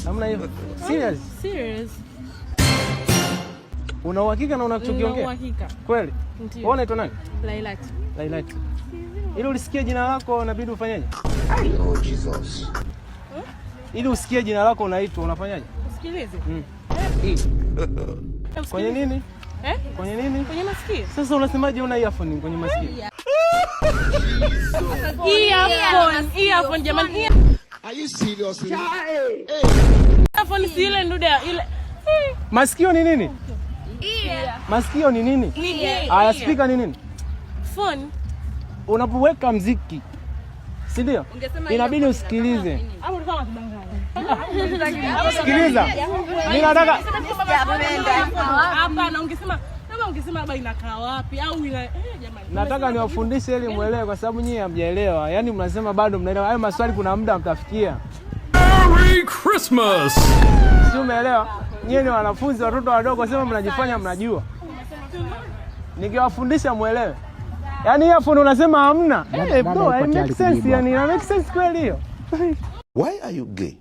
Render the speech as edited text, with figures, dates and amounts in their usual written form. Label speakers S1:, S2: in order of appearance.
S1: Hamna hivyo. Serious?
S2: Serious.
S1: Una uhakika na unachokiongea?
S2: Una uhakika.
S1: Kweli?
S2: Ndio.
S1: Wewe unaitwa nani?
S2: Lailat.
S1: Lailat. Ili ulisikie jina lako inabidi ufanyaje?
S3: Oh Jesus.
S1: Ili usikie jina lako unaitwa unafanyaje?
S2: Usikilize.
S1: Kwenye nini? Kwenye nini?
S2: Kwenye masikio.
S1: Sasa unasemaje una earphone kwenye masikio?
S2: Earphone jamani.
S3: Are you serious?
S2: Earphone si ile ndude ile.
S1: Masikio ni nini? Masikio ni nini? Aya, speaker ni nini?
S2: Phone.
S1: Unapoweka mziki, si ndio? Inabidi usikilize.
S2: Hapo ulikuwa unatudanganya.
S1: Sikiliza. Mimi nataka
S2: hapana, ungesema labda inakaa wapi au jamani.
S1: Nataka niwafundishe ili muelewe kwa sababu nyinyi hamjaelewa. Yaani mnasema bado mnaelewa. Hayo maswali kuna muda mtafikia.
S4: Merry Christmas.
S1: Si umeelewa? Nyinyi ni wanafunzi, watoto wadogo, sema mnajifanya mnajua. Nikiwafundisha muelewe. Yaani earphone unasema hamna. Bro, it makes sense, yani ina make sense kweli hiyo.
S3: Why are you gay?